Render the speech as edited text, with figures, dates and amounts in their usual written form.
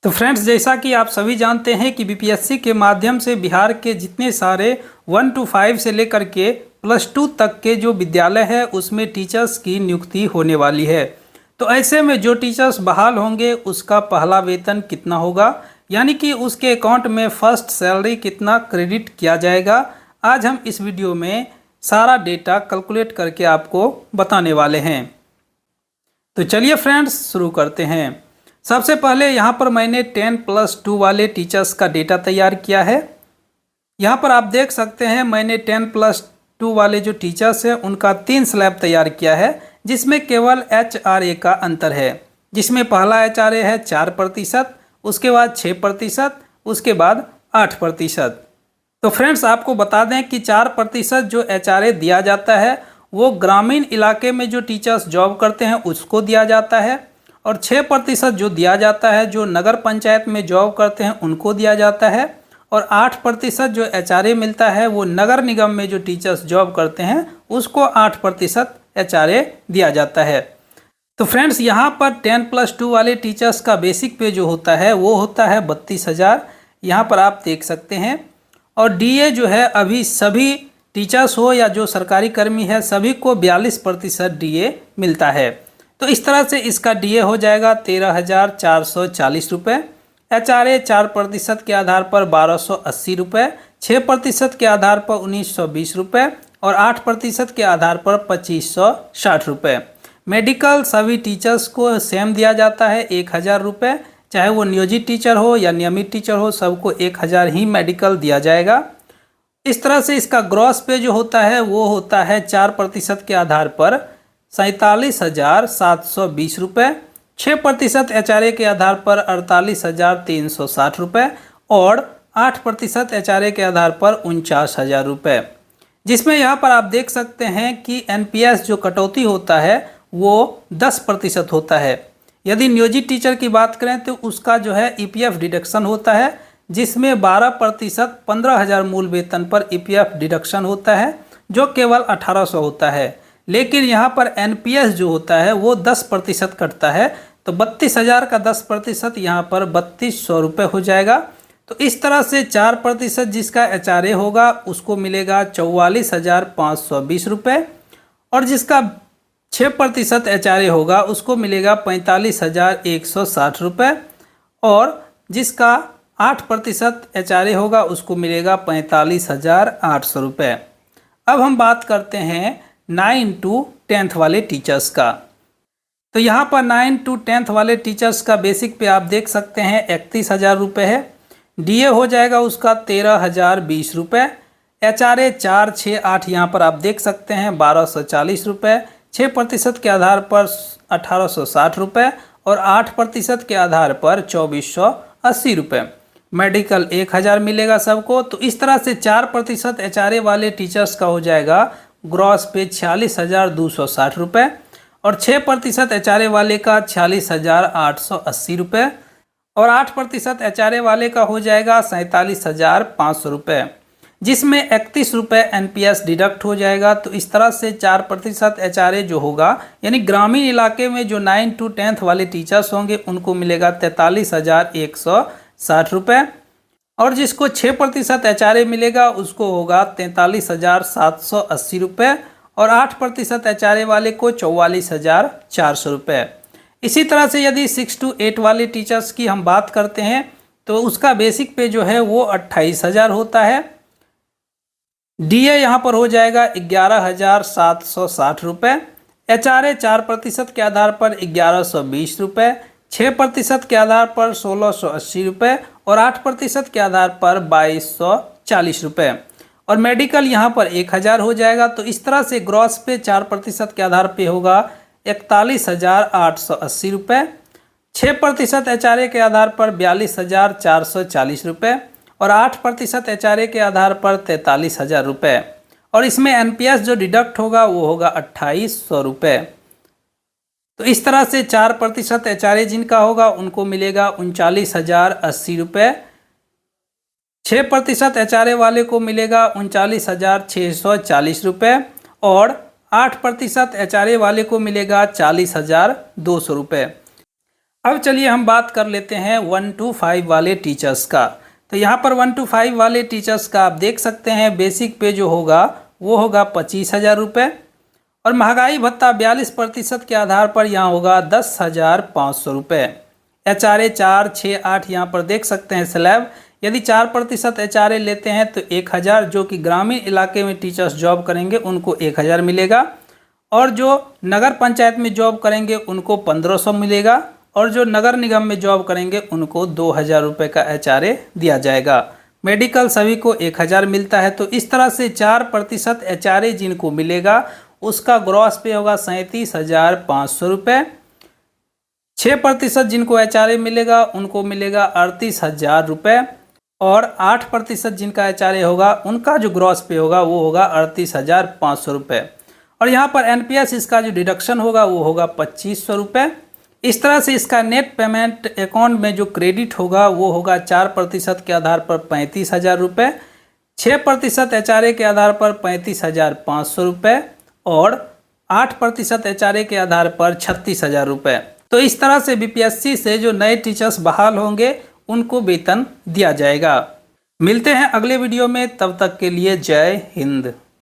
तो फ्रेंड्स, जैसा कि आप सभी जानते हैं कि बीपीएससी के माध्यम से बिहार के जितने सारे 1 to 5 से लेकर के +2 तक के जो विद्यालय है उसमें टीचर्स की नियुक्ति होने वाली है। तो ऐसे में जो टीचर्स बहाल होंगे उसका पहला वेतन कितना होगा, यानी कि उसके अकाउंट में फर्स्ट सैलरी कितना क्रेडिट किया जाएगा, आज हम इस वीडियो में सारा डेटा कैलकुलेट करके आपको बताने वाले हैं। तो चलिए फ्रेंड्स, शुरू करते हैं। सबसे पहले यहाँ पर मैंने 10+2 वाले टीचर्स का डेटा तैयार किया है। यहाँ पर आप देख सकते हैं मैंने 10+2 वाले जो टीचर्स हैं उनका 3 स्लैब तैयार किया है, जिसमें केवल HRA का अंतर है। जिसमें पहला HRA है 4%, उसके बाद 6%, उसके बाद 8%। तो फ्रेंड्स, आपको बता दें कि 4% जो HRA दिया जाता है वो ग्रामीण इलाके में जो टीचर्स जॉब करते हैं उसको दिया जाता है, और 6% जो दिया जाता है जो नगर पंचायत में जॉब करते हैं उनको दिया जाता है, और 8% जो HRA मिलता है वो नगर निगम में जो टीचर्स जॉब करते हैं उसको 8% HRA दिया जाता है। तो फ्रेंड्स, यहाँ पर 10+2 वाले टीचर्स का बेसिक पे जो होता है वो होता है 32,000, यहाँ पर आप देख सकते हैं। और DA जो है अभी सभी टीचर्स हो या जो सरकारी कर्मी है सभी को 42% DA मिलता है। तो इस तरह से इसका DA हो जाएगा 13,440 रुपये। HRA 4% के आधार पर 1,280 रुपये, 6% के आधार पर 1,920 रुपये और 8% के आधार पर 2,560 रुपये। मेडिकल सभी टीचर्स को सेम दिया जाता है 1,000 रुपये, चाहे वो नियोजित टीचर हो या नियमित टीचर हो, सबको 1,000 ही मेडिकल दिया जाएगा। इस तरह से इसका ग्रॉस पे जो होता है वो होता है 4% के आधार पर 47,720 रुपये, 6% HRA के आधार पर 48,360 रुपये और 8% HRA के आधार पर 49,000 रुपये। जिसमें यहाँ पर आप देख सकते हैं कि NPS जो कटौती होता है वो 10% होता है। यदि नियोजित टीचर की बात करें तो उसका जो है EPF डिडक्शन होता है, जिसमें 12% 15,000 मूल वेतन पर EPF डिडक्शन होता है जो केवल 1,800 होता है। लेकिन यहाँ पर NPS जो होता है वो 10% कटता है, तो 32,000 का 10% यहाँ पर 3,200 रुपये हो जाएगा। तो इस तरह से 4% जिसका HRA होगा उसको मिलेगा 44,520 रुपये, और जिसका 6% HRA होगा उसको मिलेगा 45,160 रुपये, और जिसका 8% HRA होगा उसको मिलेगा 45,800 रुपये। अब हम बात करते हैं 9 to 10th वाले टीचर्स का। तो यहाँ पर 9 to 10th वाले टीचर्स का बेसिक पे आप देख सकते हैं 31,000 रुपये है। DA हो जाएगा उसका 13,020 रुपये। HRA 4, 6, 8 यहाँ पर आप देख सकते हैं 1,240 रुपये, 6% के आधार पर 1,860 रुपये और 8% के आधार पर 2,480 रुपये। मेडिकल 1,000 मिलेगा सबको। तो इस तरह से 4% HRA वाले टीचर्स का हो जाएगा ग्रॉस पे 46,260 रुपये, और 6% HRA वाले का 46,880 रुपये, और 8% HRA वाले का हो जाएगा 47,500 रुपये, जिसमें 31 रुपये NPS डिडक्ट हो जाएगा। तो इस तरह से 4% HRA जो होगा, यानी ग्रामीण इलाके में जो 9 to 10th वाले टीचर्स होंगे उनको मिलेगा 43,160 रुपये, और जिसको 6% HRA मिलेगा उसको होगा 43,780 रुपये, और 8% HRA वाले को 44,400 रुपये। इसी तरह से यदि 6 to 8 वाले टीचर्स की हम बात करते हैं तो उसका बेसिक पे जो है वो 28,000 होता है। DA यहाँ पर हो जाएगा 11,760 रुपये। HRA 4% के आधार पर 1,120 रुपये, 6% के आधार पर 1,680 रुपये और 8% के आधार पर 2,240 रुपये, और मेडिकल यहाँ पर 1,000 हो जाएगा। तो इस तरह से ग्रॉस पे 4% के आधार पे होगा 41,880 रुपये, 6% HRA के आधार पर 42,440 रुपये और 8% HRA के आधार पर 43,000 रुपये, और इसमें NPS जो डिडक्ट होगा वो होगा 2,800 रुपये। तो इस तरह से 4% HRA जिनका होगा उनको मिलेगा 39,080 रुपये, 6% HRA वाले को मिलेगा 39,640 रुपये, और 8% HRA वाले को मिलेगा 40,200 रुपये। अब चलिए हम बात कर लेते हैं 1 to 5 वाले टीचर्स का। तो यहाँ पर 1 to 5 वाले टीचर्स का आप देख सकते हैं बेसिक पे जो होगा वो होगा 25,000 रुपये और महंगाई भत्ता 42% के आधार पर यहाँ होगा 10,500 रुपये। HRA 4, 6, 8 यहाँ पर देख सकते हैं स्लैब। यदि 4% HRA लेते हैं तो 1,000, जो कि ग्रामीण इलाके में टीचर्स जॉब करेंगे उनको 1,000 मिलेगा और जो नगर पंचायत में जॉब करेंगे उनको 1,500 मिलेगा और जो नगर निगम में जॉब करेंगे उनको 2,000 रुपये का HRA दिया जाएगा। मेडिकल सभी को 1,000 मिलता है। तो इस तरह से 4% HRA जिनको मिलेगा उसका ग्रॉस पे होगा 37,500 रुपये। 6% जिनको HRA मिलेगा उनको मिलेगा 38,000 रुपये और 8% जिनका HRA होगा उनका जो ग्रॉस पे होगा वो होगा 38,500 रुपये। और यहाँ पर NPS इसका जो डिडक्शन होगा वो होगा 2,500 रुपये। इस तरह से इसका नेट पेमेंट अकाउंट में जो क्रेडिट होगा वो होगा 4% के आधार पर 35,000 रुपये, 6% HRA के आधार पर 35,500 रुपये और 8% HRA के आधार पर 36,000 रुपये। तो इस तरह से BPSC से जो नए टीचर्स बहाल होंगे उनको वेतन दिया जाएगा। मिलते हैं अगले वीडियो में, तब तक के लिए जय हिंद।